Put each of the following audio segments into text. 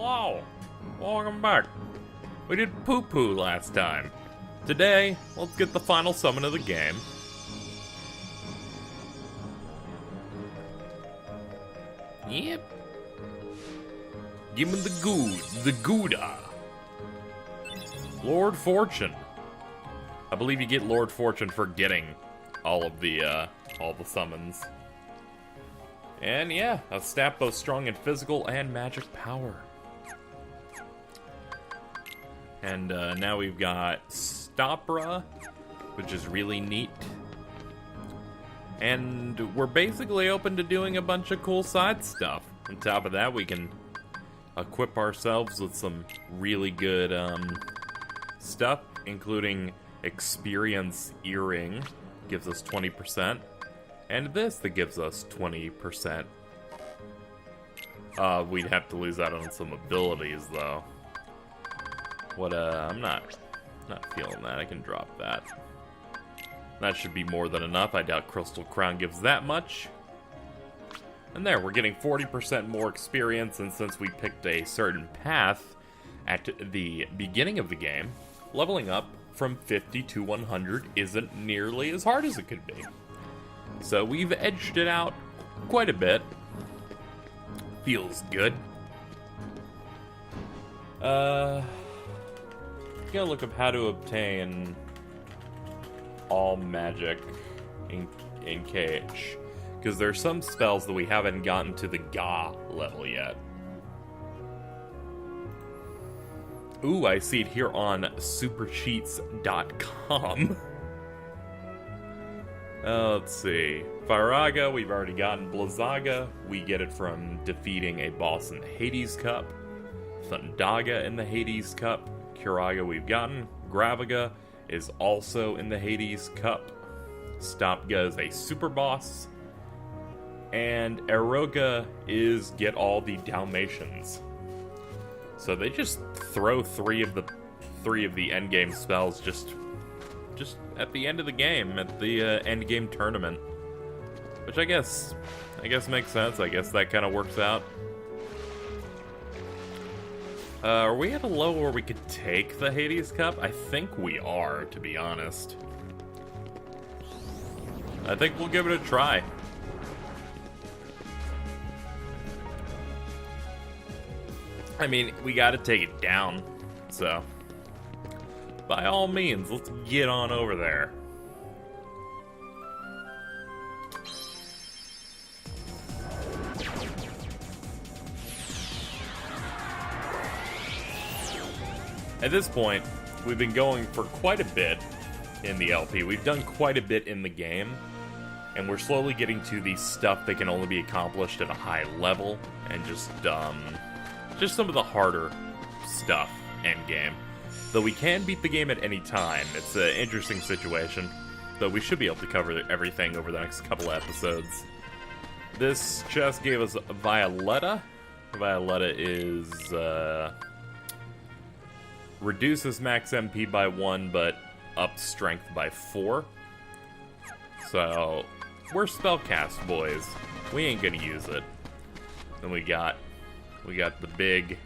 Hello! Welcome back. We did poo-poo last time. Today, let's get the final summon of the game. Yep. Give me the Gouda. Lord Fortune. I believe you get Lord Fortune for getting all the summons. And yeah, a staff both strong in physical and magic power. And now we've got Stopra, which is really neat. And we're basically open to doing a bunch of cool side stuff. On top of that, we can equip ourselves with some really good stuff, including Experience Earring, gives us 20. And this that gives us 20%. We'd have to lose out on some abilities, though. I'm not feeling that. I can drop that. That should be more than enough. I doubt Crystal Crown gives that much. And there, we're getting 40% more experience, and since we picked a certain path at the beginning of the game, leveling up from 50 to 100 isn't nearly as hard as it could be. So we've edged it out quite a bit. Feels good. Gotta look up how to obtain all magic in KH. Because there's some spells that we haven't gotten to the Ga level yet. Ooh, I see it here on supercheats.com. Let's see. Firaga, we've already gotten. Blizzaga, we get it from defeating a boss in the Hades Cup. Thundaga in the Hades Cup. Curaga we've gotten. Gravaga is also in the Hades Cup. Stopga is a super boss. And Eroga is get all the Dalmatians. So they just throw three of the endgame spells just at the end of the game, at the endgame tournament. Which I guess makes sense. I guess that kind of works out. Are we at a level where we could take the Hades Cup? I think we are, to be honest. I think we'll give it a try. I mean, we gotta take it down, so by all means, let's get on over there. At this point, we've been going for quite a bit in the LP. We've done quite a bit in the game, and we're slowly getting to the stuff that can only be accomplished at a high level, and just some of the harder stuff endgame. Though we can beat the game at any time. It's an interesting situation. Though we should be able to cover everything over the next couple of episodes. This chest gave us Violetta. Violetta is, reduces max MP by 1, but up strength by 4. So, we're spellcast boys. We ain't gonna use it. Then we got the big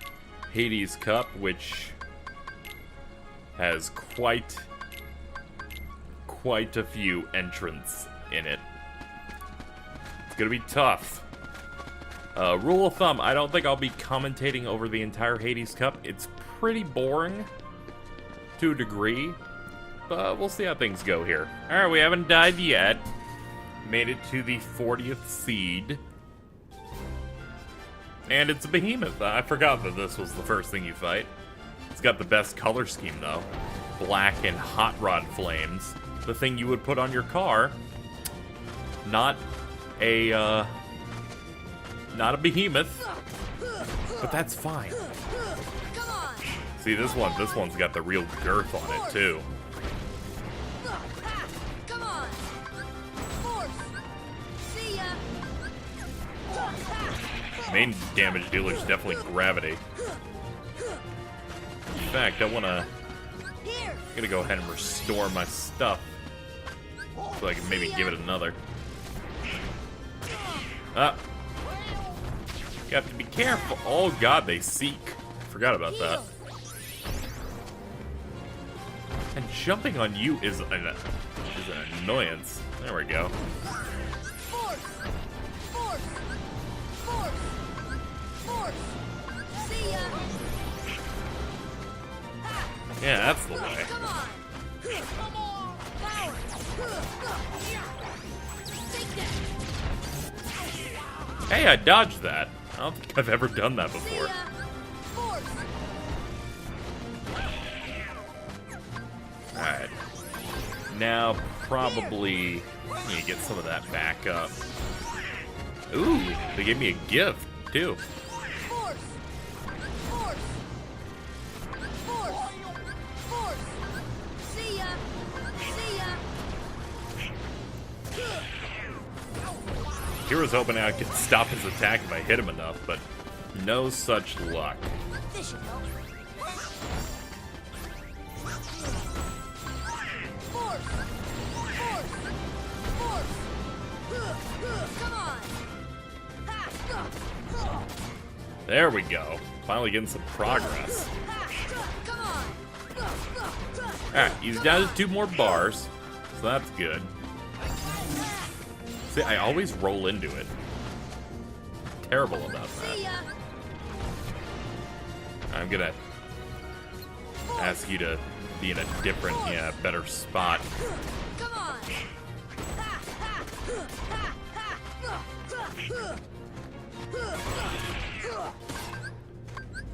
Hades Cup, which has quite a few entrants in it. It's gonna be tough. Rule of thumb, I don't think I'll be commentating over the entire Hades Cup. It's pretty boring to a degree, but we'll see how things go here. Alright, we haven't died yet. Made it to the 40th seed. And it's a behemoth. I forgot that this was the first thing you fight. It's got the best color scheme, though. Black and hot rod flames. The thing you would put on your car. Not a behemoth. But that's fine. See, this one's got the real girth on it, too. Come on. Force. See ya. Main damage dealer is definitely gravity. In fact, I'm gonna go ahead and restore my stuff so I can maybe give it another. You have to be careful. Oh god, they seek. forgot about that. And jumping on you is an annoyance. There we go. Force! Force! Force! Force! See ya! Ha! Yeah, that's the way. Come on! Come on! Power! Take that! Hey, I dodged that. I don't think I've ever done that See before. ya! Force! Alright. Now, probably need to get some of that back up. Ooh, they gave me a gift, too. Force! Force! Force! Force! See ya! See ya! He was hoping I could stop his attack if I hit him enough, but no such luck. This should help. Force! Force! Force! Come on! Ha! There we go. Finally getting some progress. Come on! Alright, he's down to 2 more bars, so that's good. See, I always roll into it. Terrible about See that. ya! I'm gonna ask you to be in a different, better spot. Come on! Ha! Ha! Ha! Ha!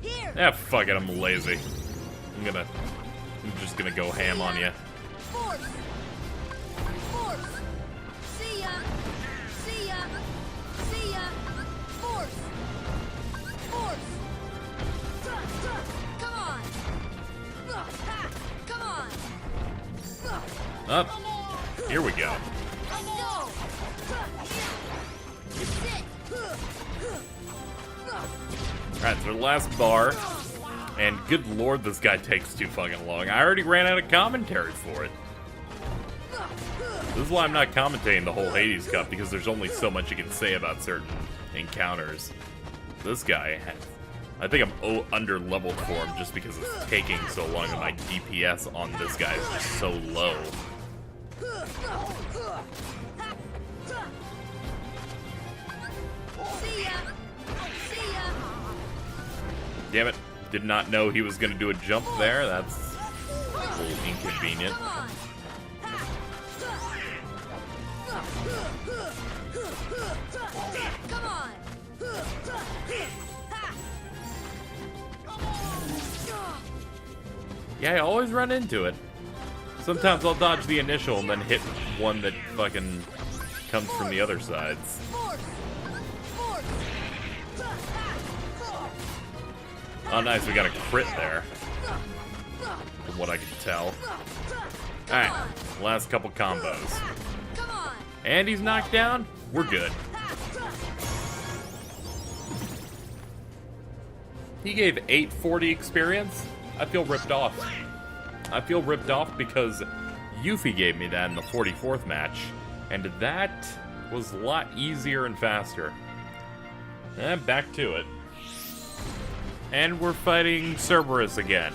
Here! Yeah, fuck it, I'm lazy. I'm just gonna go ham on you. Force! Force! See ya! See ya! See ya! Force! Force! Come on! Ha! Come on! Up. Here we go. Go! Sit! Alright, so the last bar. And good lord, this guy takes too fucking long. I already ran out of commentary for it. This is why I'm not commentating the whole Hades Cup, because there's only so much you can say about certain encounters. This guy has... I think I'm under leveled for him just because it's taking so long, and my DPS on this guy is just so low. See ya! See ya! Damn it. Did not know he was going to do a jump there. That's a little inconvenient. Come on! Come on! Yeah, I always run into it. Sometimes I'll dodge the initial and then hit one that fucking comes from the other sides. Force! Force! Oh, nice. We got a crit there. From what I can tell. Alright. Last couple combos. Come on! And he's knocked down. We're good. He gave 840 experience. I feel ripped off. I feel ripped off because Yuffie gave me that in the 44th match. And that was a lot easier and faster. And back to it. And we're fighting Cerberus again.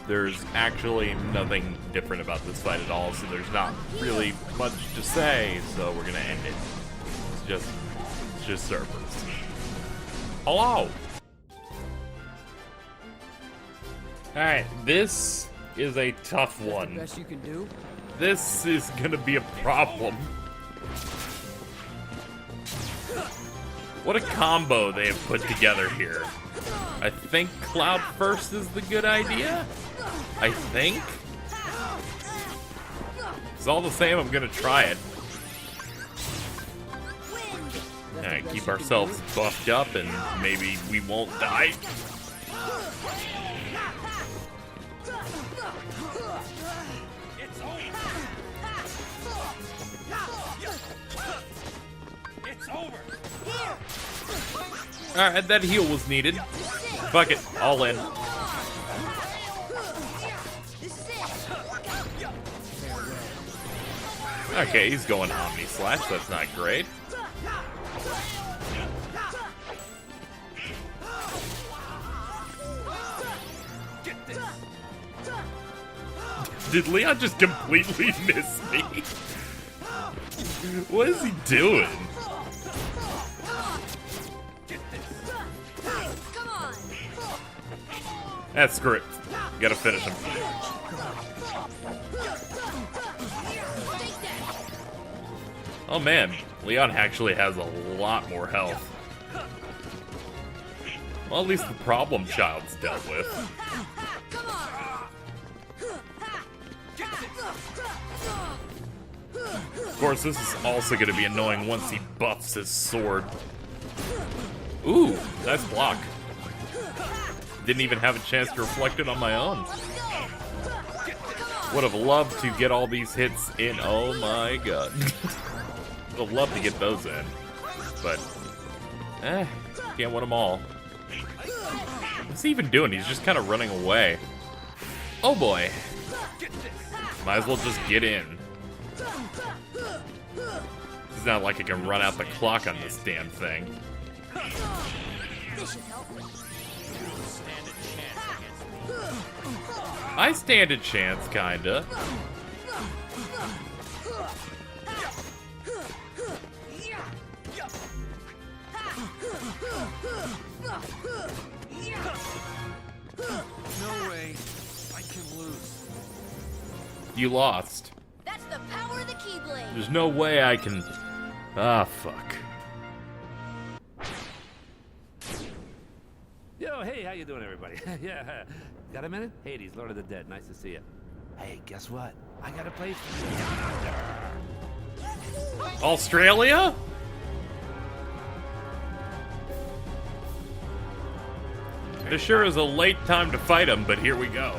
There's actually nothing different about this fight at all, so there's not really much to say, so we're gonna end it. It's just Cerberus. Hello! Alright, this is a tough one. Best you can do. This is gonna be a problem. What a combo they have put together here. I think Cloud first is the good idea? I think? It's all the same, I'm gonna try it. Alright, keep ourselves buffed up and maybe we won't die. Alright, that heal was needed. Fuck it, all in. Okay, he's going Omni Slash, that's not great. Did Leon just completely miss me? What is he doing? Come on. That's screw it. Gotta finish him. Oh man, Leon actually has a lot more health. Well, at least the problem child's dealt with. Come on. Of course, this is also going to be annoying once he buffs his sword. Ooh, nice block. Didn't even have a chance to reflect it on my own. Would have loved to get all these hits in. Oh my god. Would have loved to get those in. But, can't win them all. What's he even doing? He's just kind of running away. Oh boy. Might as well just get in. It's not like I can run out the clock on this damn thing. This should help. I stand a chance, kinda. No way. I can lose. You lost. That's the power of the Keyblade. There's no way I can... Ah, fuck. Yo, hey, how you doing, everybody? Yeah, got a minute? Hades, Lord of the Dead, nice to see you. Hey, guess what? I got a place for you down under. Australia? This sure is a late time to fight him, but here we go.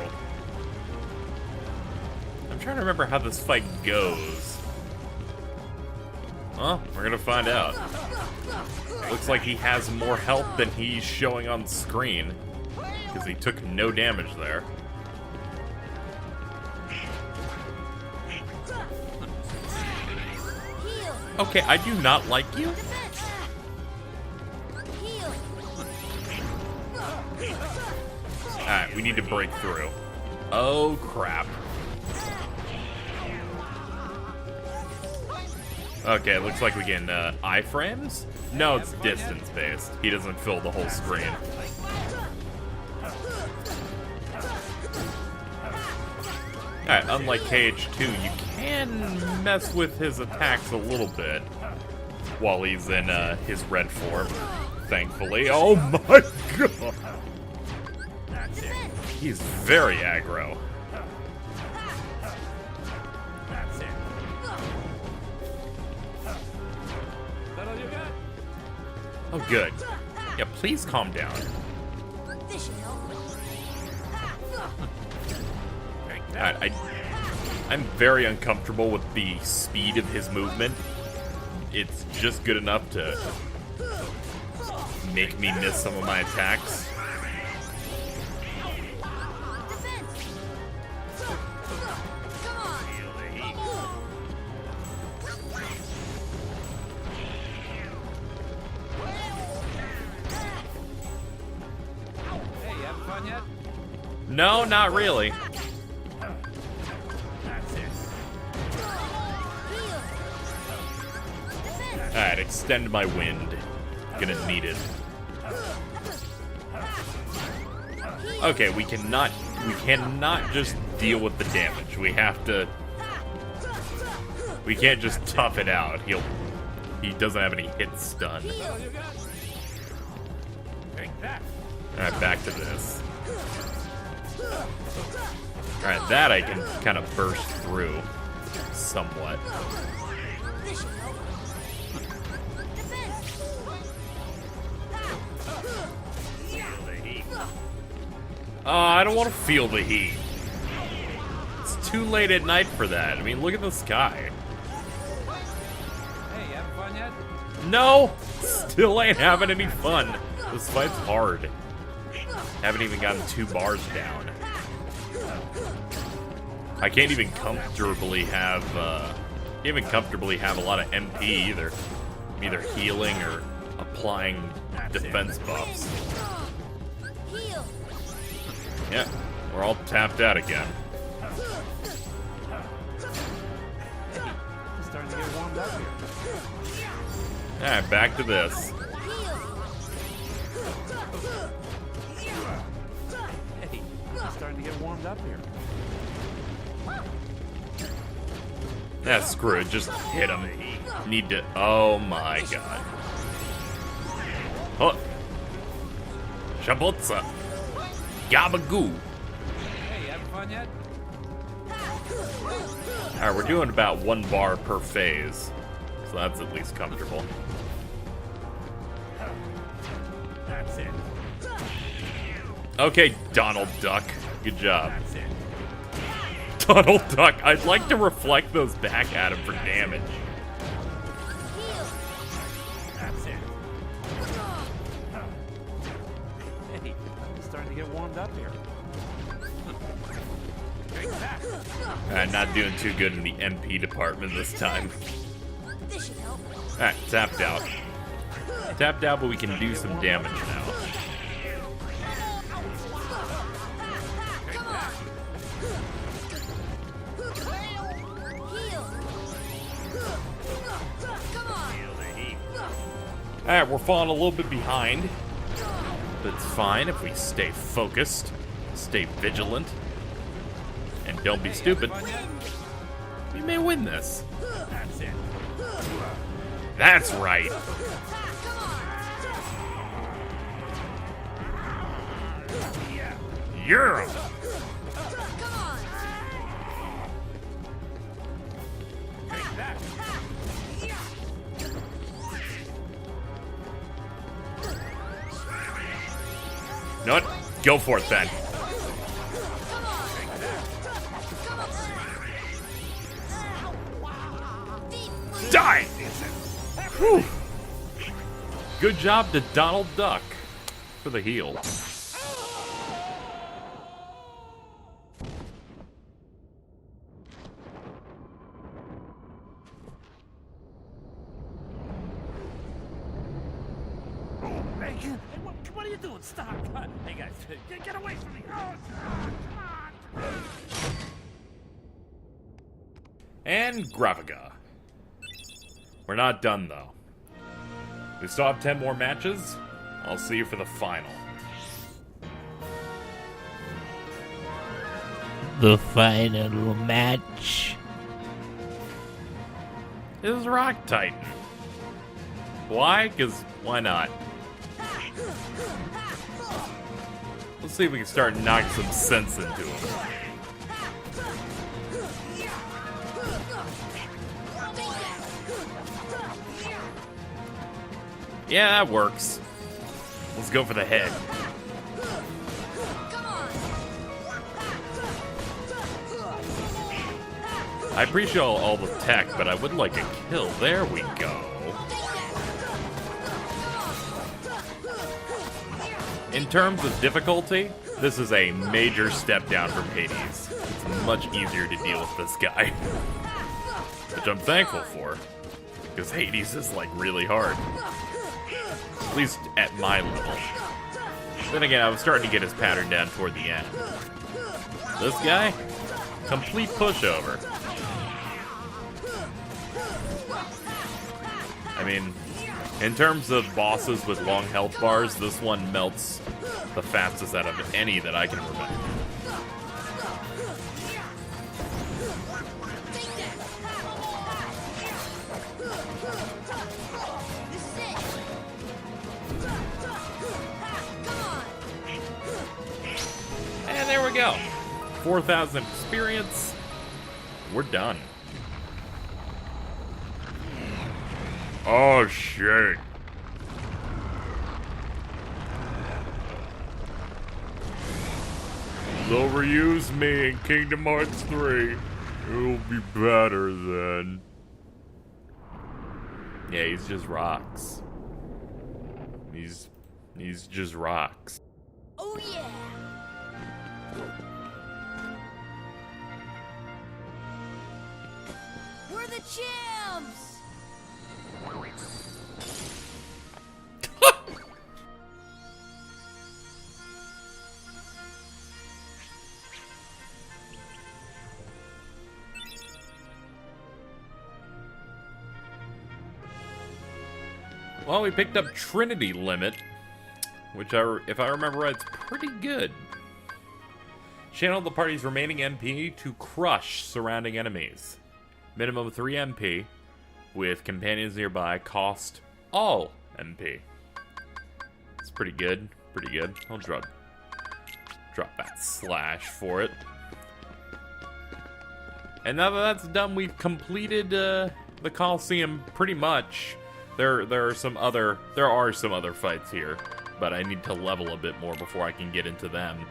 I'm trying to remember how this fight goes. Well, we're gonna find out. Looks like he has more health than he's showing on the screen, because he took no damage there. Heal. Okay, I do not like you. Defense. Heal. Alright, we need to break through. Oh, crap. Okay, it looks like we can, iframes? No, it's distance-based. He doesn't fill the whole screen. Alright, unlike KH2, you can mess with his attacks a little bit while he's in, his red form, thankfully. Oh my god! He's very aggro. That's it. That all you got? Oh, good. Yeah, please calm down. This should help. I'm very uncomfortable with the speed of his movement. It's just good enough to make me miss some of my attacks. Defense. Come on. Hey, you having fun yet? No, not really. That's it. Heal. Defense. Alright, extend my wind. Gonna need it. Okay, we cannot just deal with the damage. We have to... We can't just tough it out. He doesn't have any hit stun. That all you got? Take that. Alright, back to this. Alright, that I can kind of burst through. Somewhat. This should help. Defense. I don't want to feel the heat. It's too late at night for that. I mean, look at the sky. Hey, you having fun yet? No! Still ain't having any fun. This fight's hard. Haven't even gotten 2 bars down. I can't even comfortably have, a lot of MP either. I'm either healing or applying defense buffs. Heal. Yeah, we're all tapped out again. warmed up here. Alright, back to this. Hey, I'm starting to get warmed up here. Ah, screw it, just hit him. Need to. Oh my god. Oh. Shabotza. Gabagoo. Hey, having fun yet? Alright, we're doing about 1 bar per phase. So that's at least comfortable. That's it. Okay, Donald Duck. Good job. That's it. Donald Duck. I'd like to reflect those back at him for damage. That's it. Hey, I'm starting to get warmed up here. Not doing too good in the MP department this time. This should help. Alright, tapped out. Tapped out, but we can do some damage now. Come on. Heal. Come on. Alright, we're falling a little bit behind. But it's fine if we stay focused, stay vigilant, and don't be stupid. We may win this. That's it. That's right. You're Come on. You know what? Go for it then. Die! Whew. Good job to Donald Duck for the heal. Hey, what are you doing? Stop. Hey, guys, get away from me. Oh, come on. And Graphica. We're not done, though. We still have 10 more matches. I'll see you for the final. The final match Is Rock Titan. Why? Because why not? Let's see if we can start knocking some sense into him. Yeah, that works. Let's go for the head. I appreciate all the tech, but I would like a kill. There we go. In terms of difficulty, this is a major step down from Hades. It's much easier to deal with this guy. Which I'm thankful for, because Hades is like really hard. At least at my level. Then again, I was starting to get his pattern down toward the end. This guy? Complete pushover. I mean, in terms of bosses with long health bars, this one melts the fastest out of any that I can remember. And there we go. 4,000 experience. We're done. Oh, shit. They'll reuse me in Kingdom Hearts 3. It'll be better then. Yeah, he's just rocks. He's just rocks. Oh yeah. We're the champs. Well, we picked up Trinity Limit, which, if I remember right, it's pretty good. Channel the party's remaining MP to crush surrounding enemies. Minimum 3 MP, with companions nearby, cost all MP. It's pretty good, pretty good. I'll drop that slash for it. And now that that's done, we've completed the Coliseum pretty much. There are some other fights here, but I need to level a bit more before I can get into them.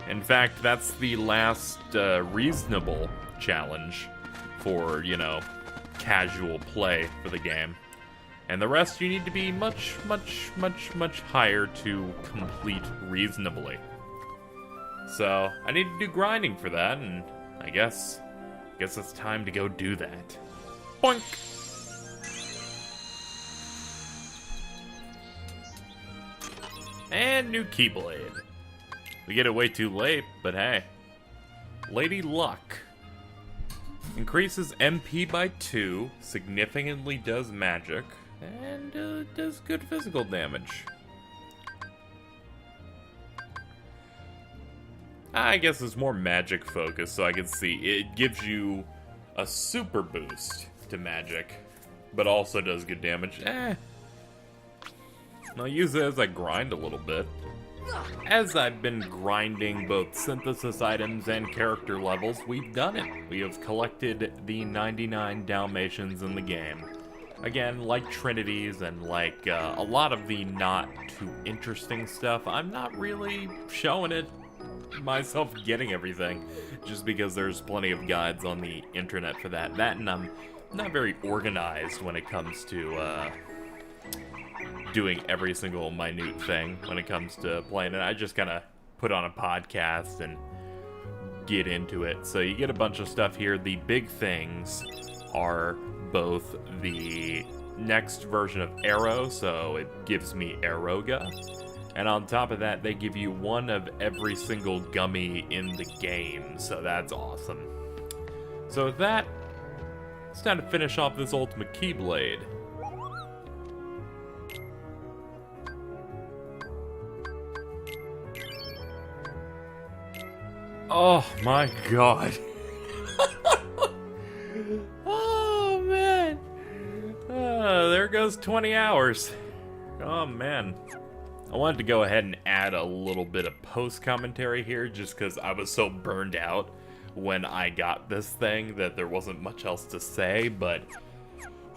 In fact, that's the last reasonable challenge for, you know, casual play for the game. And the rest you need to be much, much, much, much higher to complete reasonably. So, I need to do grinding for that, and I guess it's time to go do that. Boink! And new Keyblade. We get it way too late, but hey. Lady Luck. Increases MP by 2, significantly does magic, and does good physical damage. I guess it's more magic focused, so I can see it gives you a super boost to magic, but also does good damage. I'll use it as I grind a little bit. As I've been grinding both synthesis items and character levels, we've done it. We have collected the 99 Dalmatians in the game. Again, like Trinities and like a lot of the not too interesting stuff, I'm not really showing it myself getting everything, just because there's plenty of guides on the internet for that. And I'm not very organized when it comes to doing every single minute thing when it comes to playing it. I just kind of put on a podcast and get into it. So you get a bunch of stuff here. The big things are both the next version of Arrow, so it gives me Aeroga. And on top of that, they give you one of every single gummy in the game, so that's awesome. So with that, it's time to finish off this Ultima Keyblade. Oh my god. Oh man. There goes 20 hours. Oh man. I wanted to go ahead and add a little bit of post-commentary here just because I was so burned out when I got this thing that there wasn't much else to say, but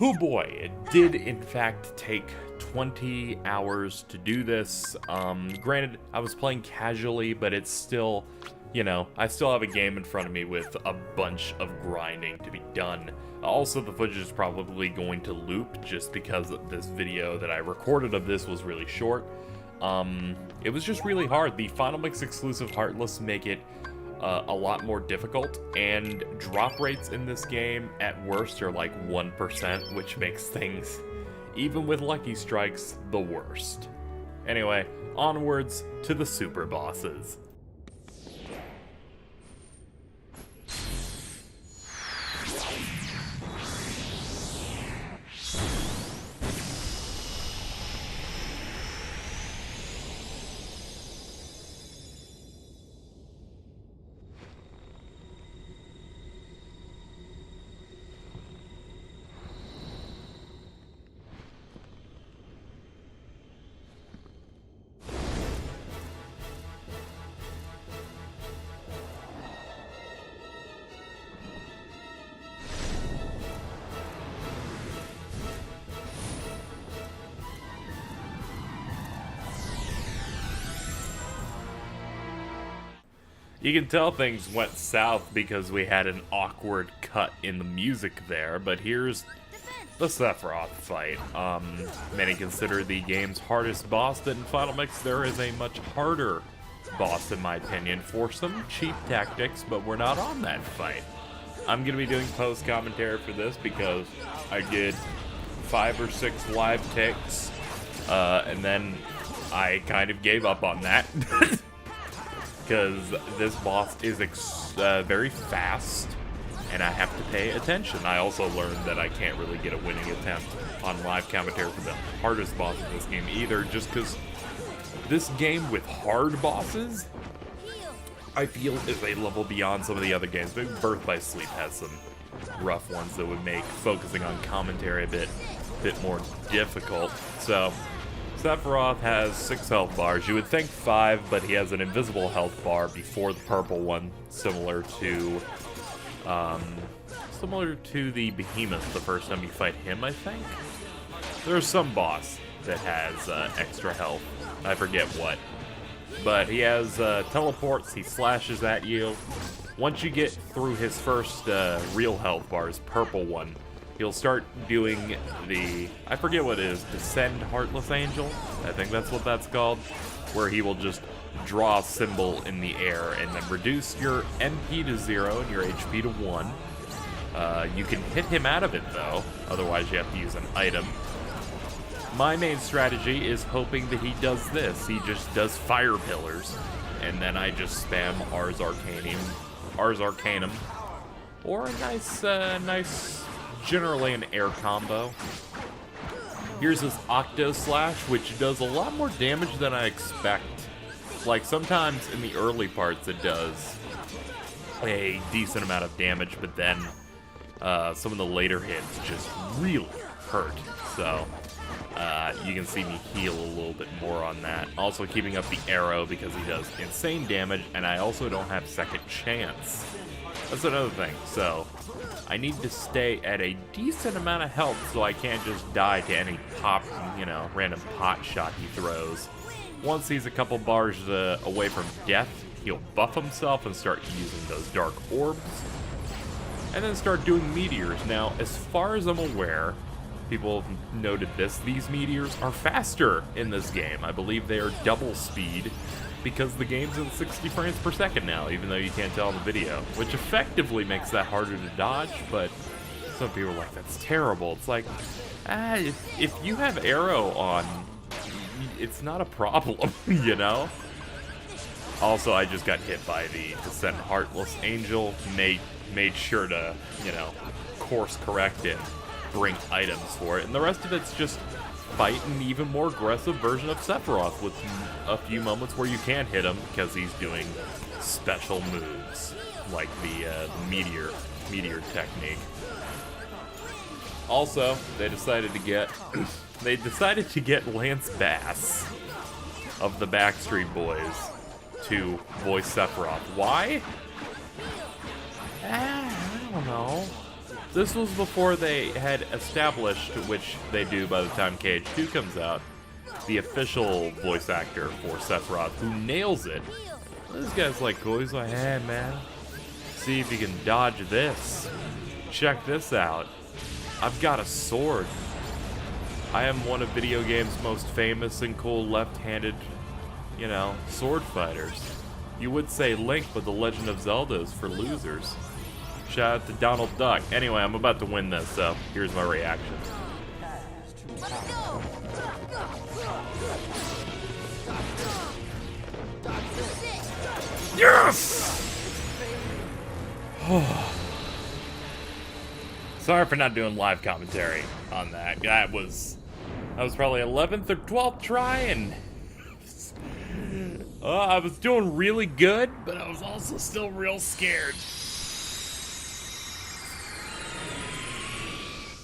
oh boy, it did in fact take 20 hours to do this. Granted, I was playing casually, but it's still, you know, I still have a game in front of me with a bunch of grinding to be done. Also, the footage is probably going to loop just because this video that I recorded of this was really short. It was just really hard. The Final Mix exclusive Heartless make it a lot more difficult, and drop rates in this game at worst are like 1%, which makes things, even with Lucky Strikes, the worst. Anyway, onwards to the super bosses. You can tell things went south because we had an awkward cut in the music there, but here's the Sephiroth fight. Many consider the game's hardest boss, that in Final Mix there is a much harder boss in my opinion for some cheap tactics, but we're not on that fight. I'm going to be doing post-commentary for this because I did 5 or 6 live takes, and then I kind of gave up on that. Because this boss is very fast, and I have to pay attention. I also learned that I can't really get a winning attempt on live commentary for the hardest boss in this game either, just because this game with hard bosses, I feel, is a level beyond some of the other games. Maybe Birth by Sleep has some rough ones that would make focusing on commentary a bit more difficult. So, Sephiroth has 6 health bars. You would think 5, but he has an invisible health bar before the purple one, similar to the Behemoth the first time you fight him, I think. There's some boss that has extra health. I forget what. But he has teleports, he slashes at you. Once you get through his first real health bar, his purple one, he'll start doing the, I forget what it is, Descend Heartless Angel? I think that's what that's called. Where he will just draw a symbol in the air and then reduce your MP to 0 and your HP to 1. You can hit him out of it though, otherwise you have to use an item. My main strategy is hoping that he does this. He just does fire pillars, and then I just spam Ars Arcanum, or a nice, generally an air combo. Here's this Octo Slash, which does a lot more damage than I expect. Like, sometimes in the early parts it does a decent amount of damage, but then some of the later hits just really hurt. So, you can see me heal a little bit more on that. Also keeping up the arrow because he does insane damage, and I also don't have second chance. That's another thing. So, I need to stay at a decent amount of health so I can't just die to any random pot shot he throws. Once he's a couple bars away from death, he'll buff himself and start using those dark orbs. And then start doing meteors. Now, as far as I'm aware, people have noted this, these meteors are faster in this game. I believe they are double speed because the game's in 60 frames per second now, even though you can't tell in the video, which effectively makes that harder to dodge, but some people are like, that's terrible. It's like, if you have arrow on, it's not a problem, you know? Also, I just got hit by the Descent Heartless Angel, made sure to, course correct it, bring items for it, and the rest of it's just fight an even more aggressive version of Sephiroth with a few moments where you can't hit him because he's doing special moves like the meteor technique. Also, they decided to get Lance Bass of the Backstreet Boys to voice Sephiroth. Why? I don't know. This was before they had established, which they do by the time KH2 comes out, the official voice actor for Sephiroth, who nails it. This guy's like cool. He's like, hey man, see if you can dodge this. Check this out. I've got a sword. I am one of video games' most famous and cool left-handed, sword fighters. You would say Link, but The Legend of Zelda is for losers. Shout out to Donald Duck. Anyway, I'm about to win this, so here's my reaction. Yes! Sorry for not doing live commentary on that. That was probably 11th or 12th try, and I was doing really good, but I was also still real scared.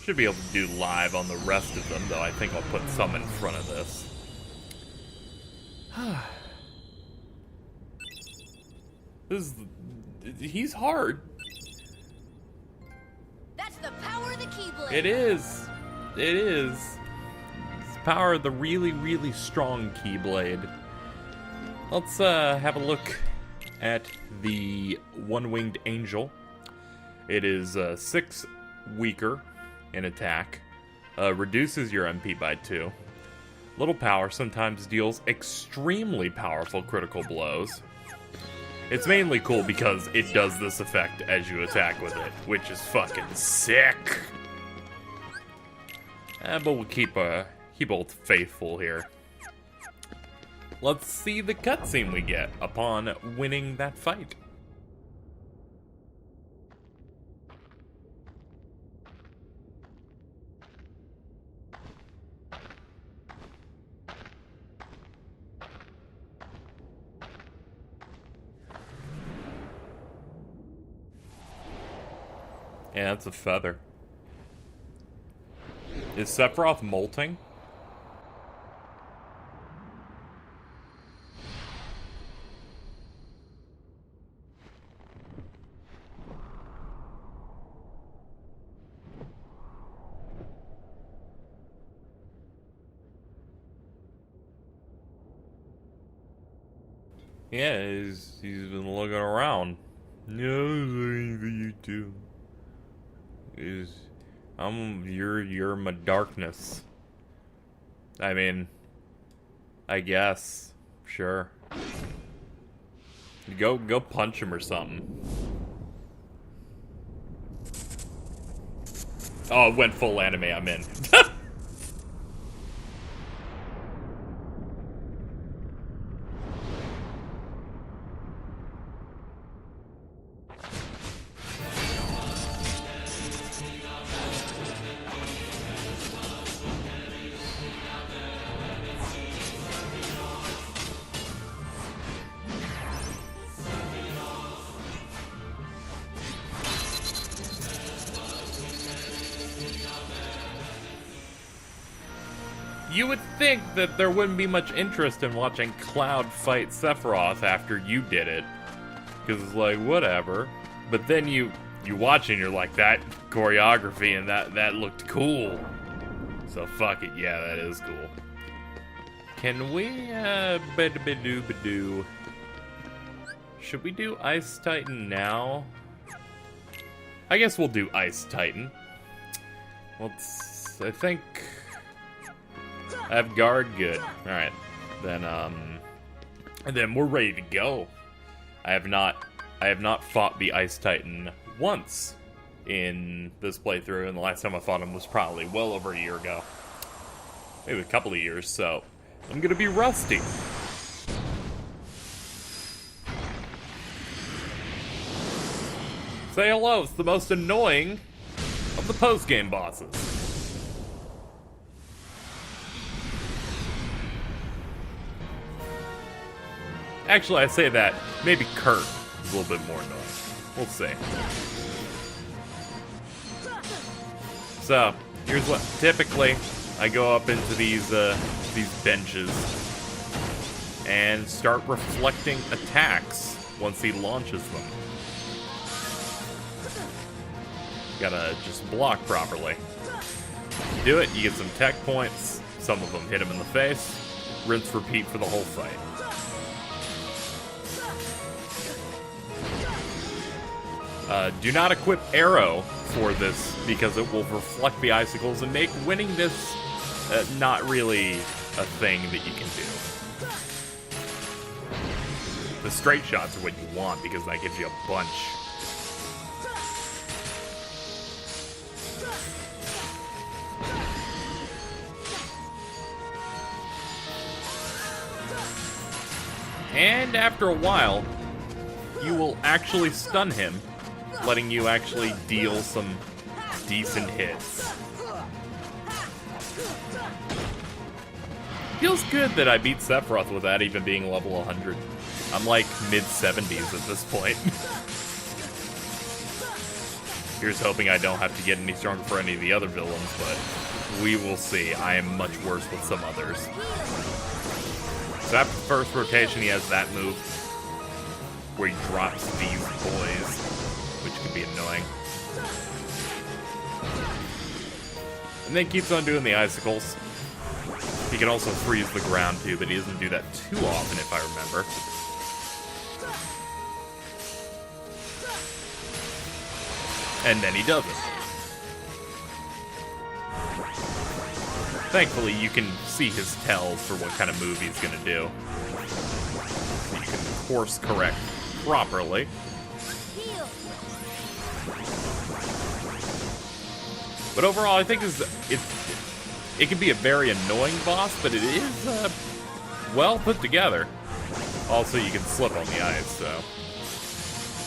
Should be able to do live on the rest of them, though I think I'll put some in front of this. He's hard. That's the power of the Keyblade. It is. It's the power of the really, really strong Keyblade. Let's have a look at the One-Winged Angel. It is 6 weaker in attack, reduces your MP by 2. Little power, sometimes deals extremely powerful critical blows. It's mainly cool because it does this effect as you attack with it, which is fucking sick. But we'll keep Old Faithful here. Let's see the cutscene we get upon winning that fight. Yeah, that's a feather. Is Sephiroth molting? Yeah, he's been looking around. No, anything you do is you're my darkness. I mean, I guess, sure. Go punch him or something. Oh, it went full anime. I'm in. You would think that there wouldn't be much interest in watching Cloud fight Sephiroth after you did it. Because it's like, whatever. But then you watch it and you're like, that choreography and that looked cool. So fuck it, yeah, that is cool. Can we, ba-da-ba-doo-ba-doo. Should we do Ice Titan now? I guess we'll do Ice Titan. Let's, I think... I have guard, good. Alright. Then, and then we're ready to go. I have not fought the Ice Titan once in this playthrough, and the last time I fought him was probably well over a year ago. Maybe a couple of years, so I'm gonna be rusty. Say hello, it's the most annoying of the post-game bosses. Actually, I say that, maybe Kurt is a little bit more annoying. We'll see. So, here's what, typically, I go up into these benches and start reflecting attacks once he launches them. Gotta just block properly. Do it, you get some tech points, some of them hit him in the face, rinse, repeat for the whole fight. Do not equip Arrow for this because it will reflect the icicles and make winning this not really a thing that you can do. The straight shots are what you want because that gives you a bunch. And after a while, you will actually stun him, letting you actually deal some decent hits. Feels good that I beat Sephiroth without even being level 100. I'm like mid-70s at this point. Here's hoping I don't have to get any stronger for any of the other villains, but we will see. I am much worse with some others. So after the first rotation, he has that move where he drops these boys, which can be annoying. And then keeps on doing the icicles. He can also freeze the ground too, but he doesn't do that too often if I remember. And then he doesn't. Thankfully, you can see his tells for what kind of move he's gonna do. So you can course correct properly. But overall, I think it can be a very annoying boss, but it is well put together. Also, you can slip on the ice, so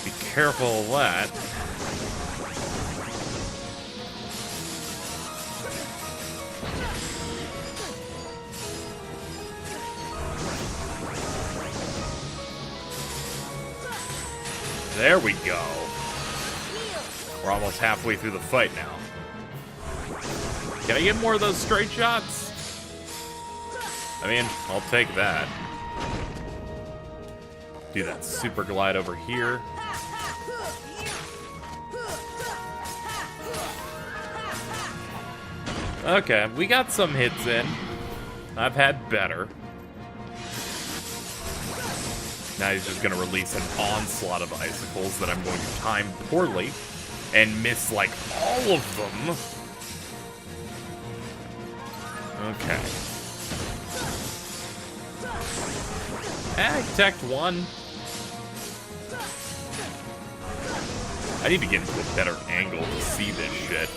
be careful of that. There we go. We're almost halfway through the fight now. Can I get more of those straight shots? I mean, I'll take that. Do that super glide over here. Okay, we got some hits in. I've had better. Now he's just going to release an onslaught of icicles that I'm going to time poorly and miss, like, all of them. Okay. Tech one. I need to get into a better angle to see this shit.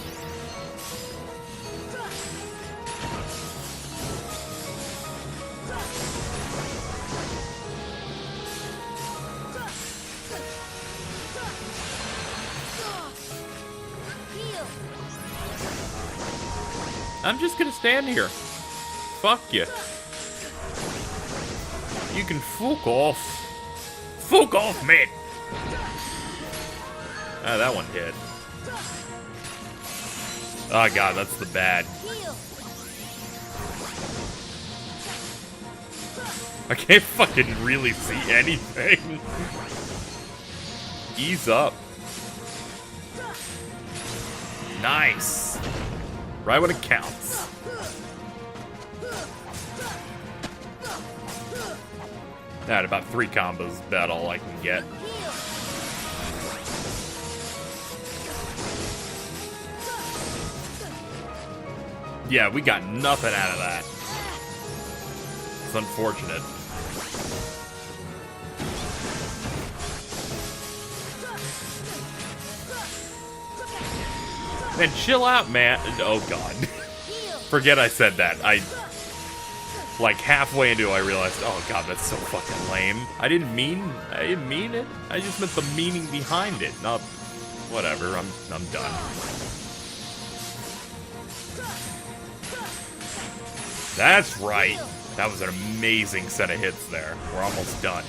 I'm just gonna stand here. Fuck you. You can fuck off. Fuck off, man. Ah, that one hit. Oh god, that's the bad. I can't fucking really see anything. Ease up. Nice. Right when it counts. At about 3 combos, about all I can get. Yeah, we got nothing out of that. It's unfortunate. Man, chill out, man. Oh, God. Forget I said that. Like, halfway into it, I realized, oh, God, that's so fucking lame. I didn't mean it. I just meant the meaning behind it. Not, whatever, I'm done. That's right. That was an amazing set of hits there. We're almost done.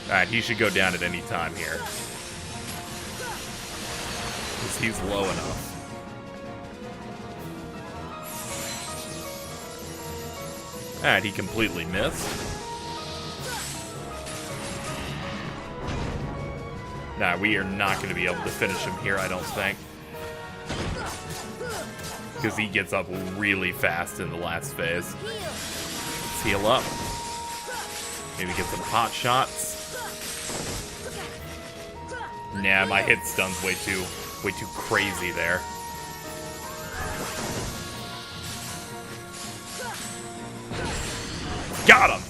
Alright, he should go down at any time here. Because he's low enough. Alright, he completely missed. Nah, we are not going to be able to finish him here, I don't think. Because he gets up really fast in the last phase. Let's heal up. Maybe get some hot shots. Nah, my hit stun's way too crazy there. Got him!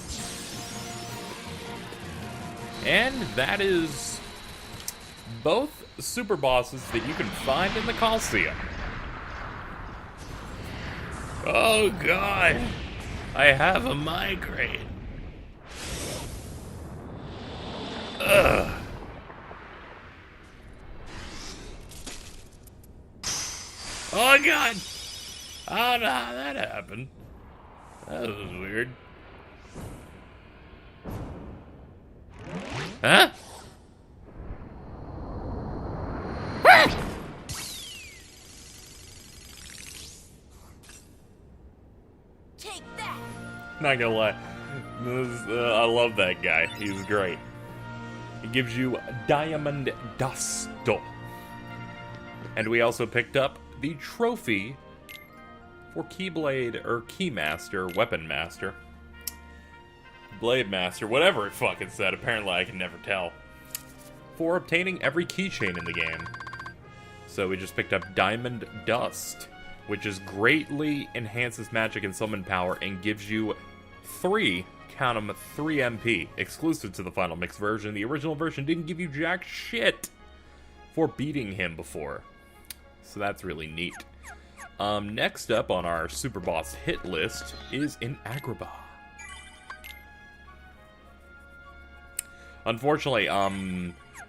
And that is both super bosses that you can find in the Coliseum. Oh god, I have a migraine. Ugh. Oh god! I don't know how that happened. That was weird. Huh? Take that. Not gonna lie, I love that guy. He's great. He gives you diamond dust. And we also picked up the trophy for Keyblade, or Keymaster, Weapon Master. Blade Master, whatever it fucking said. Apparently I can never tell. For obtaining every keychain in the game. So we just picked up Diamond Dust, which is greatly enhances magic and summon power and gives you 3, count 'em, 3 MP, exclusive to the Final Mix version. The original version didn't give you jack shit for beating him before. So that's really neat. Next up on our super boss hit list is an Agrabah. Unfortunately,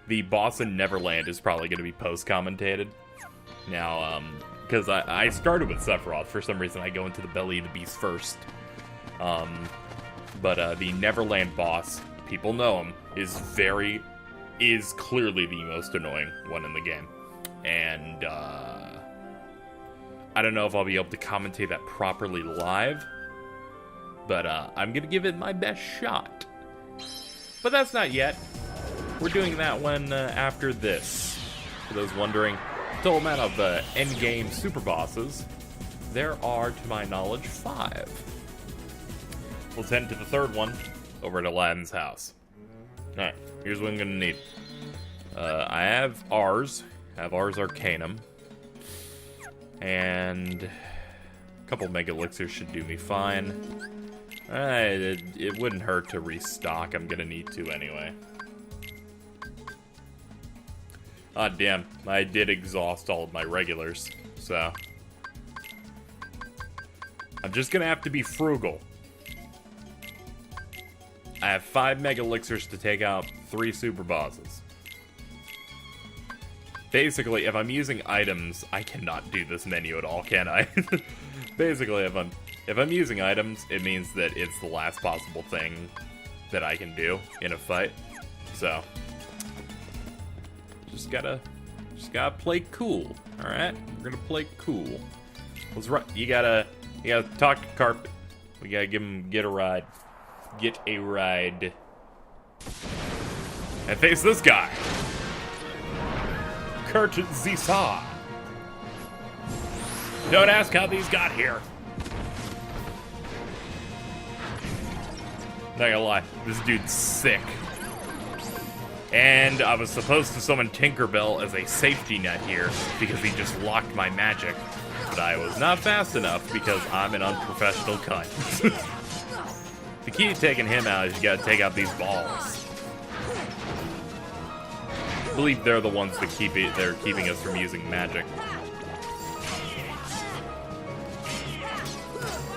the boss in Neverland is probably going to be post-commentated. Now, because I started with Sephiroth. For some reason, I go into the belly of the beast first. But the Neverland boss people know him, is clearly the most annoying one in the game. And, I don't know if I'll be able to commentate that properly live, but, I'm gonna give it my best shot. But that's not yet. We're doing that one, after this. For those wondering, total amount of, endgame super bosses, there are, to my knowledge, 5. We'll tend to the third one over at Aladdin's house. Alright, here's what I'm gonna need. I have Ars Arcanum. And a couple Mega Elixirs should do me fine. It wouldn't hurt to restock. I'm gonna need to anyway. Ah, damn. I did exhaust all of my regulars, so I'm just gonna have to be frugal. I have 5 Mega Elixirs to take out 3 super bosses. Basically, if I'm using items, I cannot do this menu at all, can I? Basically, if I'm using items, it means that it's the last possible thing that I can do in a fight. So, just gotta play cool. All right, we're gonna play cool. Let's run. You gotta talk to Carpet. We gotta get a ride. Get a ride. And face this guy. Kurt Zisa. Don't ask how these got here. Not gonna lie, this dude's sick. And I was supposed to summon Tinkerbell as a safety net here because he just locked my magic. But I was not fast enough because I'm an unprofessional cunt. The key to taking him out is you gotta take out these balls. I believe they're the ones that they're keeping us from using magic.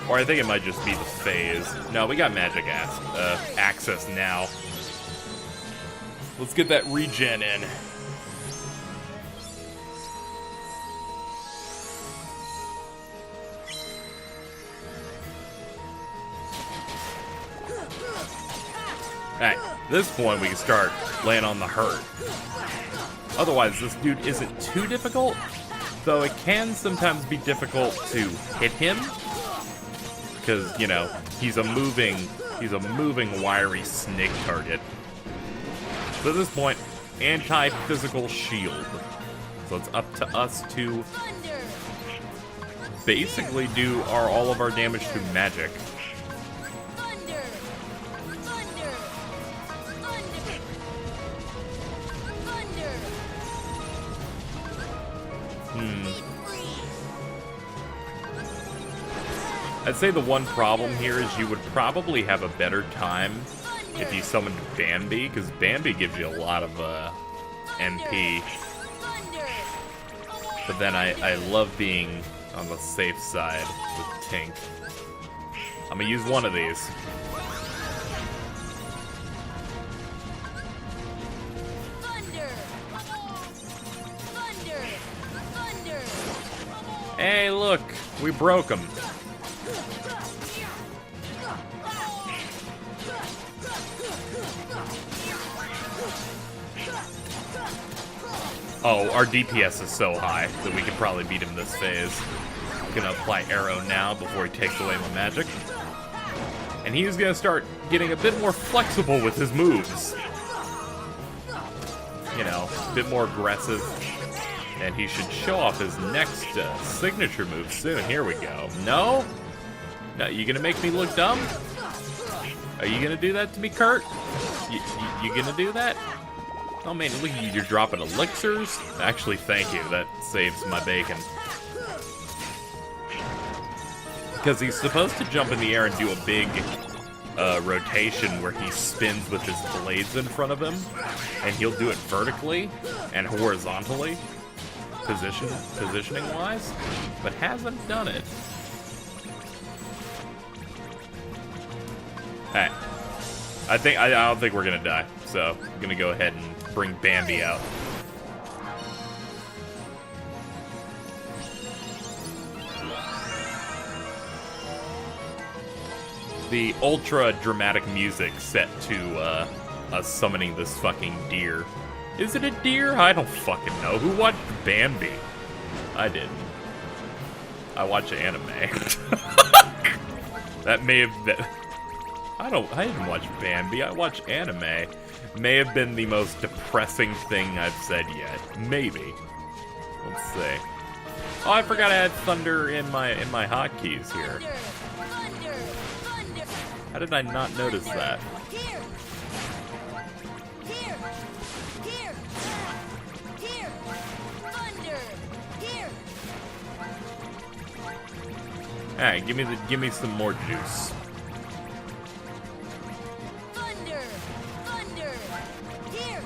Or I think it might just be the phase. No, we got magic access now. Let's get that regen in. Alright, at this point we can start laying on the hurt. Otherwise, this dude isn't too difficult, though it can sometimes be difficult to hit him. Because, you know, he's a moving, wiry snake target. So at this point, anti-physical shield. So it's up to us to basically do all of our damage through magic. I'd say the one problem here is you would probably have a better time if you summoned Bambi, because Bambi gives you a lot of MP. But then I love being on the safe side with Tink. I'm gonna use one of these. Hey, look, we broke him. Oh, our DPS is so high that we could probably beat him this phase. I'm gonna apply Arrow now before he takes away my magic. And he's gonna start getting a bit more flexible with his moves. You know, a bit more aggressive. And he should show off his next signature move soon. Here we go. No? No, you gonna make me look dumb? Are you gonna do that to me, Kurt? You gonna do that? Oh man, look at you, you're dropping elixirs? Actually, thank you, that saves my bacon. Because he's supposed to jump in the air and do a big rotation where he spins with his blades in front of him. And he'll do it vertically and horizontally, positioning-wise, but hasn't done it. Alright. I don't think we're gonna die, so I'm gonna go ahead and bring Bambi out. The ultra dramatic music set to us summoning this fucking deer. Is it a deer? I don't fucking know. Who watched Bambi? I didn't. I watch anime. That may have been... I didn't watch Bambi. I watch anime. May have been the most depressing thing I've said yet. Maybe. Let's see. Oh, I forgot I had thunder in my hotkeys here. Thunder! Thunder! How did I not notice that? Here! Here! Here! Here! Thunder! Here! Alright, give me some more juice. Thunder! Thunder! Here!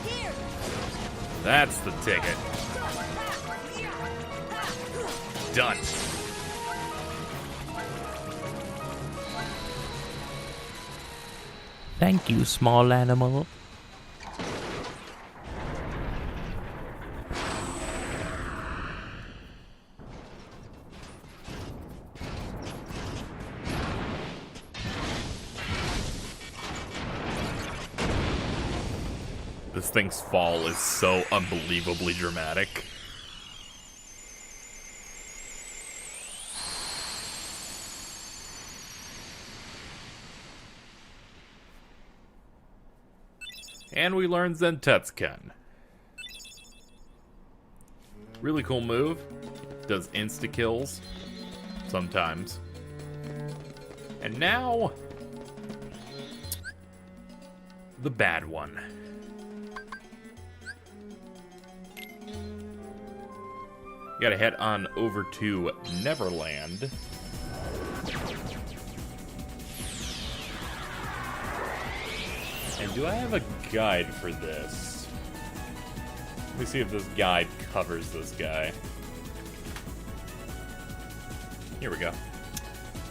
Here! That's the ticket. Done. Thank you, small animal. This thing's fall is so unbelievably dramatic. And we learn Zentetsuken. Really cool move. Does insta-kills. Sometimes. And now... the bad one. Gotta head on over to Neverland. And do I have a guide for this? Let me see if this guide covers this guy. Here we go.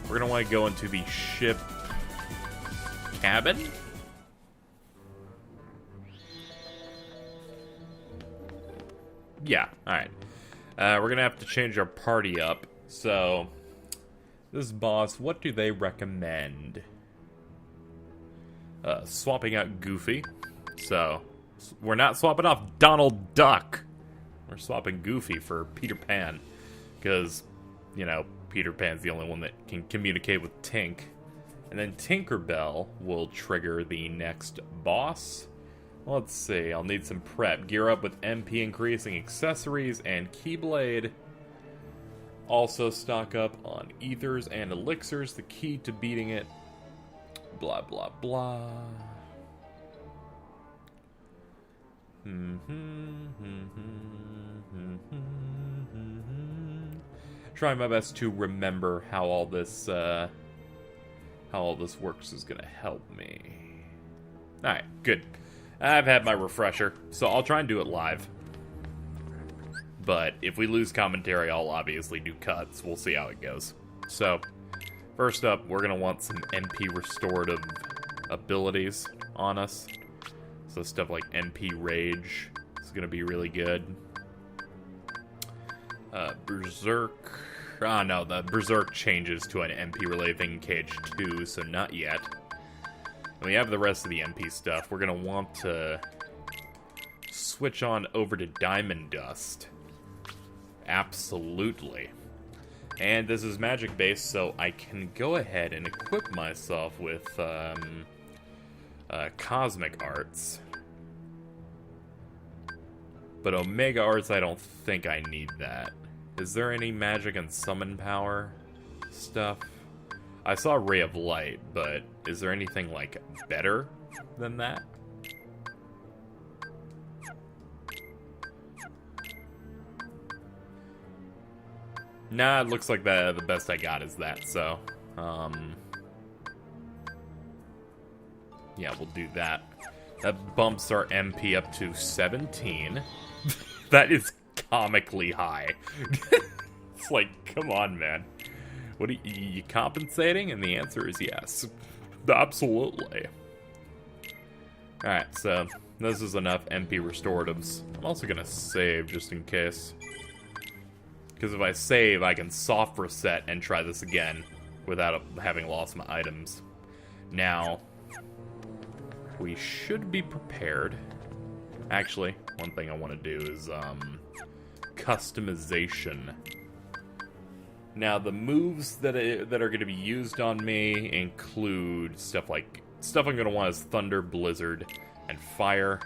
We're gonna want to go into the ship cabin. Yeah, alright. We're gonna have to change our party up. So, this boss, what do they recommend? Swapping out Goofy. So, we're not swapping off Donald Duck. We're swapping Goofy for Peter Pan. Because, you know, Peter Pan's the only one that can communicate with Tink. And then Tinkerbell will trigger the next boss. Let's see, I'll need some prep. Gear up with MP increasing accessories and Keyblade. Also stock up on ethers and elixirs, the key to beating it. Blah, blah, blah. Trying my best to remember how all this works is gonna help me. Alright, good. I've had my refresher, so I'll try and do it live. But if we lose commentary, I'll obviously do cuts. We'll see how it goes. So, first up, we're going to want some MP restorative abilities on us. So stuff like MP Rage is going to be really good. Berserk. Ah, no, the Berserk changes to an MP-related thing in Cage 2, so not yet. And we have the rest of the MP stuff. We're going to want to switch on over to Diamond Dust. Absolutely. And this is magic-based, so I can go ahead and equip myself with Cosmic Arts. But Omega Arts, I don't think I need that. Is there any magic and summon power stuff? I saw Ray of Light, but is there anything, like, better than that? Nah, it looks like the best I got is that, so... yeah, we'll do that. That bumps our MP up to 17. That is comically high. It's like, come on, man. What are you compensating? And the answer is yes. Absolutely. Alright, so this is enough MP restoratives. I'm also gonna save just in case. Because if I save, I can soft reset and try this again without having lost my items. Now, we should be prepared. Actually, one thing I want to do is customization. Now, the moves that are going to be used on me include stuff I'm going to want is Thunder, Blizzard, and Fire.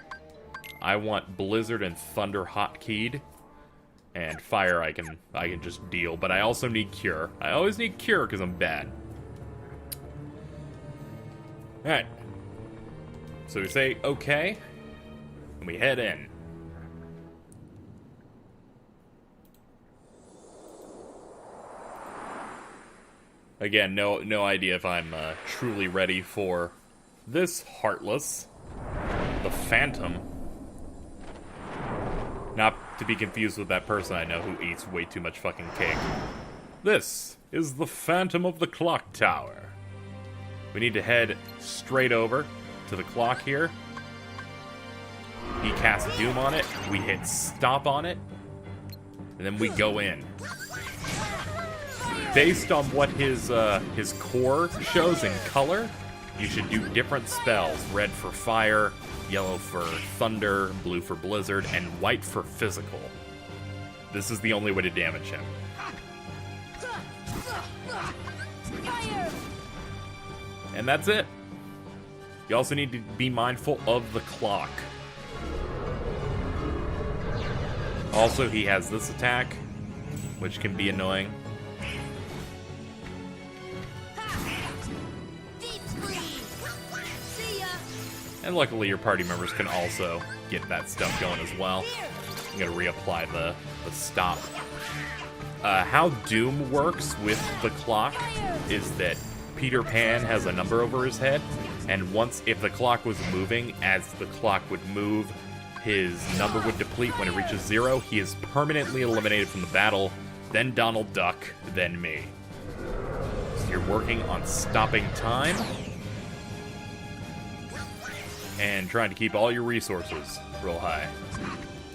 I want Blizzard and Thunder hotkeyed, and Fire I can just deal. But I also need Cure. I always need Cure because I'm bad. All right. So we say okay, and we head in. Again, no idea if I'm truly ready for this Heartless, the Phantom. Not to be confused with that person I know who eats way too much fucking cake. This is the Phantom of the Clock Tower. We need to head straight over to the clock here. He casts Doom on it, we hit stop on it, and then we go in. Based on what his core shows in color, you should do different spells. Red for fire, yellow for thunder, blue for blizzard, and white for physical. This is the only way to damage him. And that's it. You also need to be mindful of the clock. Also, he has this attack, which can be annoying. And luckily your party members can also get that stuff going as well. I'm going to reapply the stop. How Doom works with the clock is that Peter Pan has a number over his head, and if the clock was moving, as the clock would move, his number would deplete. When it reaches 0, he is permanently eliminated from the battle, then Donald Duck, then me. So you're working on stopping time and trying to keep all your resources real high.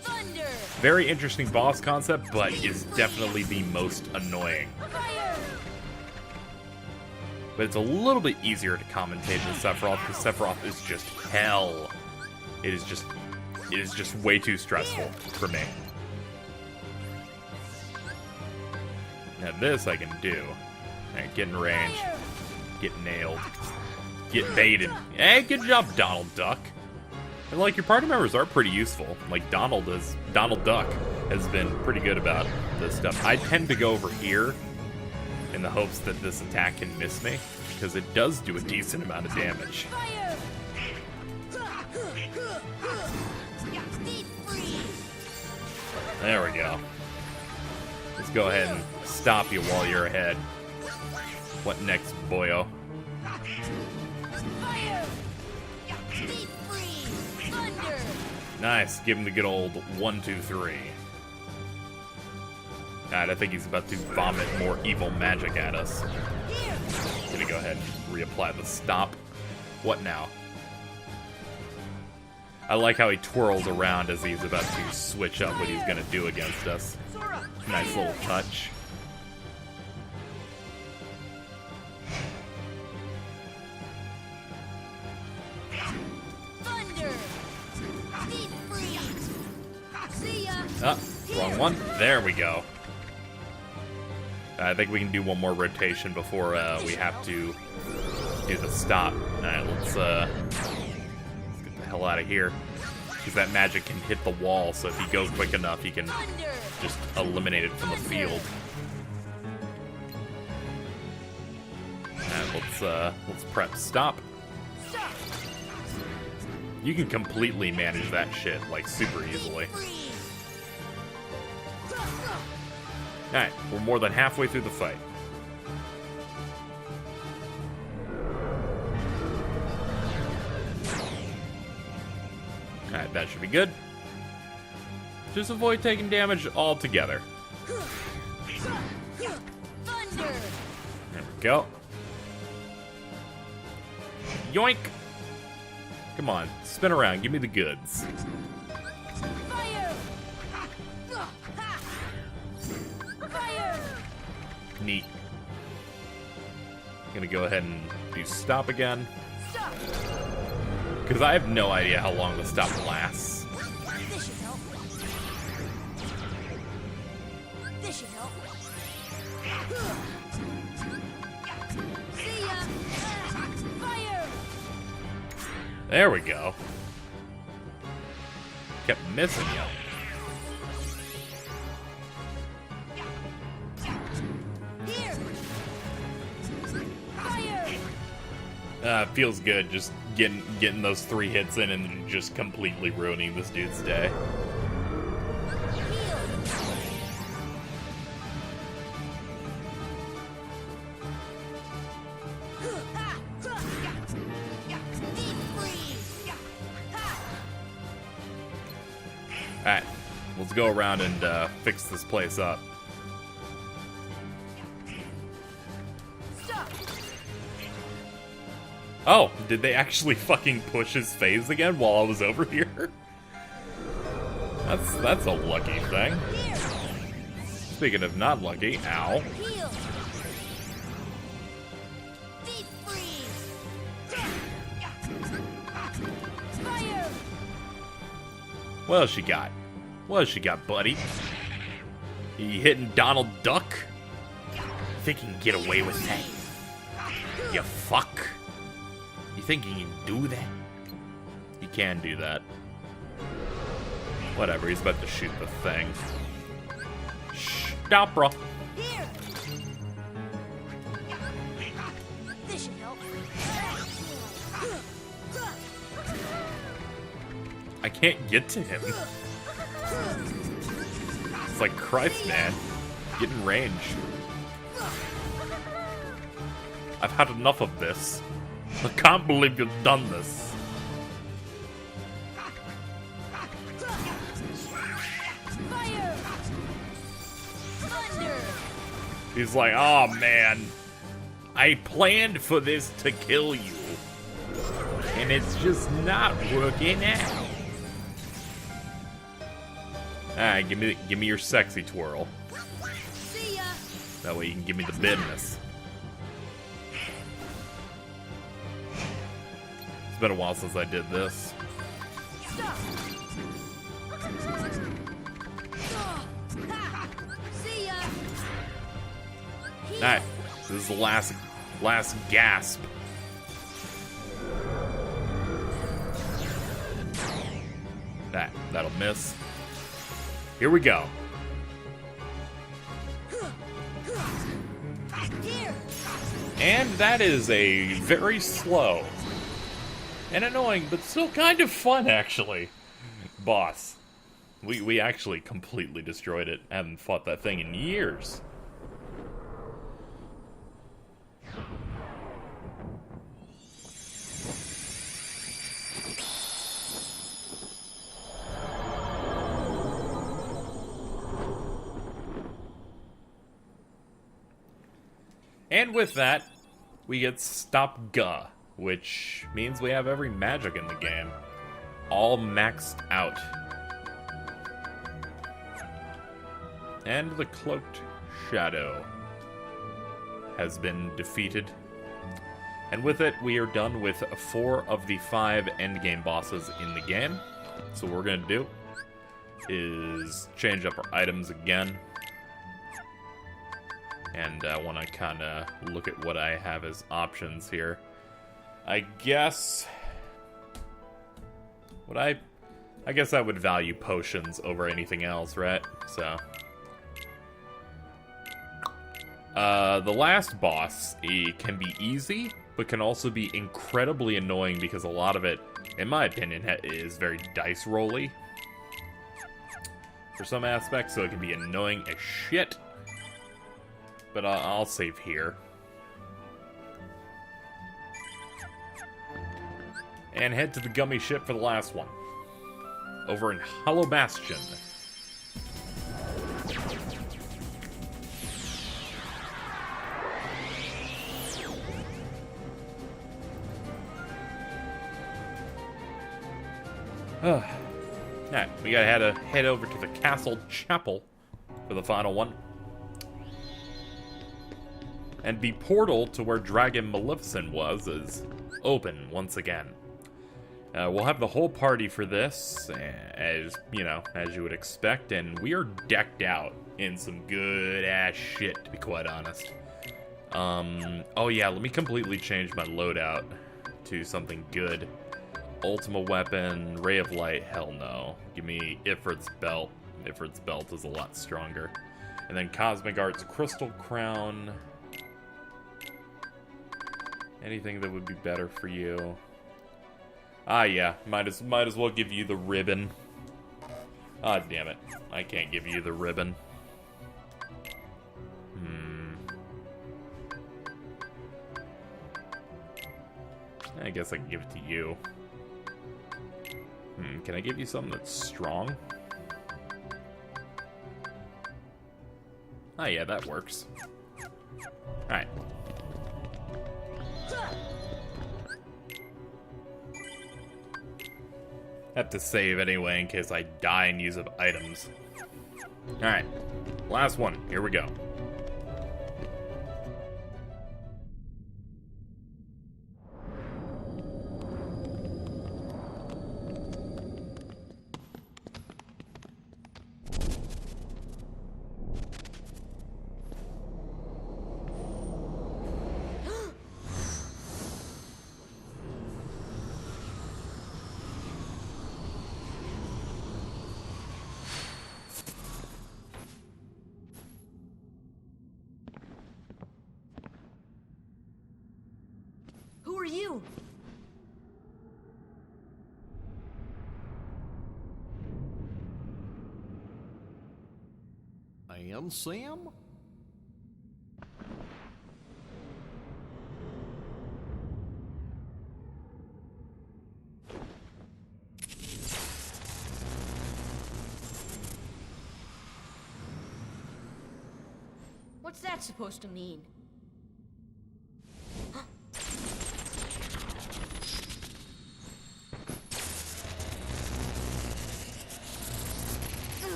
Thunder. Very interesting boss concept, but is definitely the most annoying. Fire. But it's a little bit easier to commentate than Sephiroth, because Sephiroth is just hell. It is just way too stressful for me. Now this I can do. Alright, get in range. Get nailed. Get baited. Hey, good job, Donald Duck. And like, your party members are pretty useful. Like Donald Duck has been pretty good about this stuff. I tend to go over here in the hopes that this attack can miss me, because it does do a decent amount of damage. Fire. There we go. Let's go ahead and stop you while you're ahead. What next, boyo? Fire. Deep freeze. Thunder. Nice. Give him the good old 1, 2, 3. Alright, I think he's about to vomit more evil magic at us. Gonna go ahead and reapply the stop. What now? I like how he twirls around as he's about to switch up what he's gonna do against us. Nice little touch. Thunder. Deep freeze. See ya. Ah, wrong one. There we go. I think we can do one more rotation before we have to do the stop. Alright, let's get the hell out of here. Because that magic can hit the wall, so if you go quick enough, you can Thunder. just eliminate it from the field. Alright, let's prep stop. Stop. You can completely manage that shit, like, super easily. Freeze. Alright, we're more than halfway through the fight. Alright, that should be good. Just avoid taking damage altogether. Thunder. There we go. Yoink! Come on, spin around, give me the goods. Fire. Fire. Neat. Gonna go ahead and do stop again. Stop. Because I have no idea how long this stuff lasts. This should help. This should help. See ya! Fire! There we go. Kept missing you. Here! Fire! Feels good just getting those 3 hits in and just completely ruining this dude's day. Heal! Deep freeze! Alright, let's go around and fix this place up. Stop! Oh, did they actually fucking push his phase again while I was over here? That's a lucky thing. Here! Speaking of not lucky, ow. Heal! Deep freeze! Fire! What else you got? What else you got, buddy? You hitting Donald Duck? Think you can get away with that? You fuck. You think you can do that? You can do that. Whatever, he's about to shoot the thing. Stop, bro. Here! This should help. I can't get to him. It's like, Christ, man. Get in range. I've had enough of this. I can't believe you've done this. Fire! Thunder! He's like, oh man, I planned for this to kill you, and it's just not working out. Alright, give me your sexy twirl. See ya! That way you can give me the business. It's been a while since I did this. Stop! See ya! Heal! Alright, this is the last gasp. That'll miss. Here we go. Here! And that is a very slow and annoying, but still kind of fun, actually, boss. We actually completely destroyed it. Haven't fought that thing in years. And with that, we get Stop Ga, which means we have every magic in the game. All maxed out. And the Cloaked Shadow has been defeated. And with it, we are done with 4 of the 5 endgame bosses in the game. So what we're going to do is change up our items again. And I want to kind of look at what I have as options here. I guess... I guess I would value potions over anything else, right? So... the last boss can be easy, but can also be incredibly annoying because a lot of it, in my opinion, is very dice rolly. For some aspects, so it can be annoying as shit. But I'll save here. And head to the gummy ship for the last one. Over in Hollow Bastion. Alright, we gotta head over to the Castle Chapel for the final one. And the portal to where Dragon Maleficent was is open once again. We'll have the whole party for this, as you know, as you would expect, and we are decked out in some good-ass shit, to be quite honest. Oh yeah, let me completely change my loadout to something good. Ultima weapon, ray of light, hell no. Give me Ifrit's belt. Ifrit's belt is a lot stronger. And then Cosmic Arts crystal crown. Anything that would be better for you? Ah, yeah. Might as well give you the ribbon. Ah, damn it. I can't give you the ribbon. I guess I can give it to you. Can I give you something that's strong? Ah, yeah, that works. Alright. Have to save anyway in case I die and use up items. Alright. Last one. Here we go. Who are you? And Sam? What's that supposed to mean?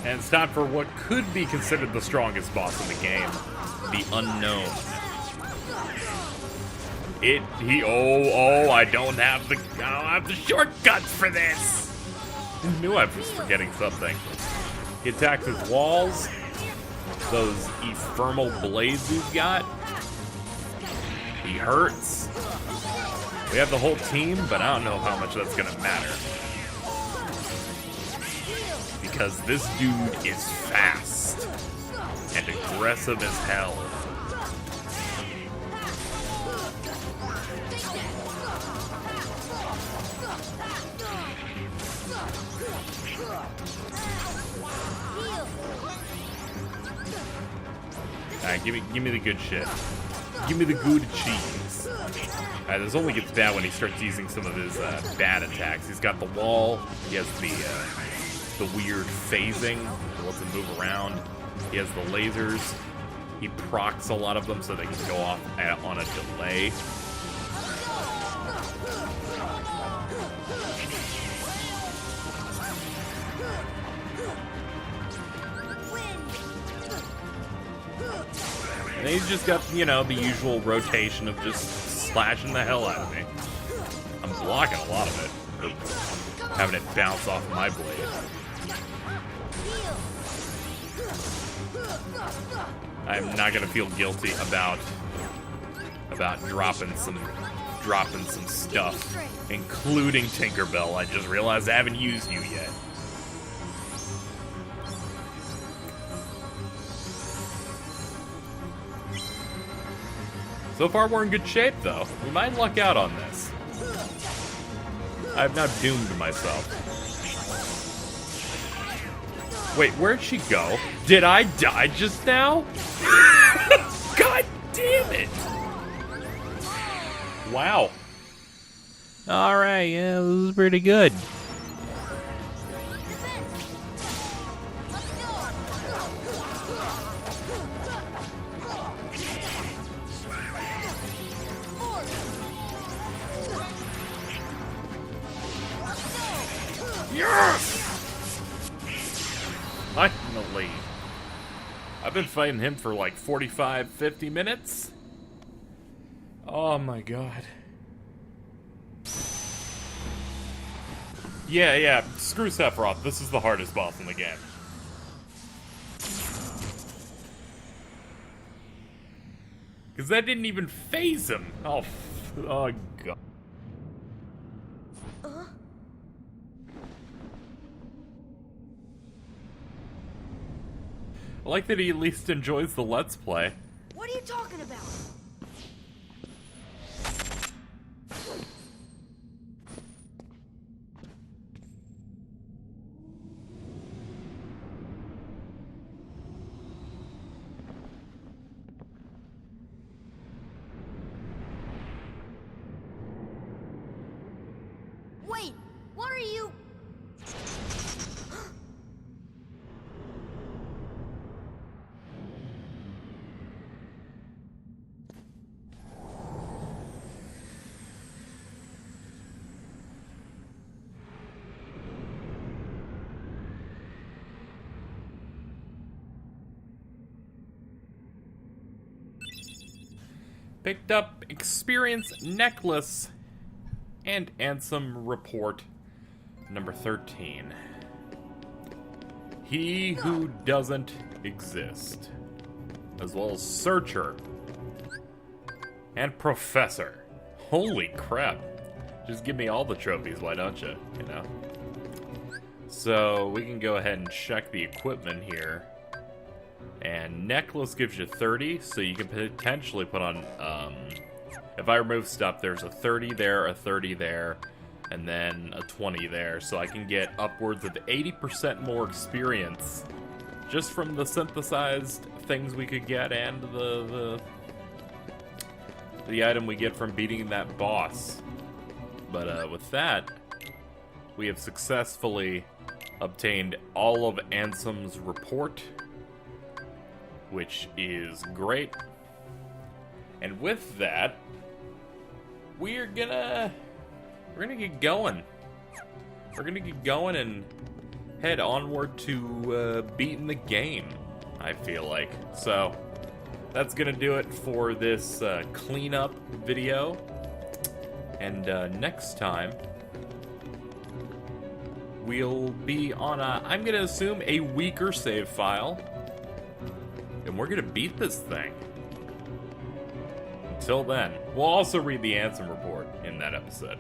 And it's time for what could be considered the strongest boss in the game, the Unknown. I don't have the shortcuts for this. I knew I was forgetting something. He attacks with walls, those ephemeral blades he's got. He hurts. We have the whole team, but I don't know how much that's gonna matter. Because this dude is fast and aggressive as hell. Alright, give me the good shit. Give me the good cheese. Alright, this only gets bad when he starts using some of his bad attacks. He's got the wall. He has the weird phasing that lets him move around. He has the lasers. He procs a lot of them so they can go off on a delay. And he's just got, you know, the usual rotation of just slashing the hell out of me. I'm blocking a lot of it. Or having it bounce off my blade. I'm not gonna feel guilty about dropping some stuff, including Tinkerbell. I just realized I haven't used you yet. So far, we're in good shape, though. We might luck out on this. I've now doomed myself. Wait, where'd she go? Did I die just now? God damn it! Wow. Alright, yeah, this is pretty good. Yes! Finally. I've been fighting him for like 45, 50 minutes. Oh my god. Yeah, screw Sephiroth. This is the hardest boss in the game. Because that didn't even phase him. Oh god. I like that he at least enjoys the Let's Play. What are you talking about? Wait, what are you... Picked up Experience Necklace and Ansem Report number 13. He Who Doesn't Exist. As well as Searcher. And Professor. Holy crap. Just give me all the trophies, why don't you? You know? So, we can go ahead and check the equipment here. And Necklace gives you 30, so you can potentially put on, if I remove stuff, there's a 30 there, a 30 there, and then a 20 there. So I can get upwards of 80% more experience just from the synthesized things we could get and the item we get from beating that boss. But with that, we have successfully obtained all of Ansem's report, which is great. And with that, we're gonna get going. We're gonna get going and head onward to beating the game, I feel like. So that's gonna do it for this cleanup video. And next time we'll be on I'm gonna assume a weaker save file. And we're gonna beat this thing. Until then, we'll also read the Ansem report in that episode.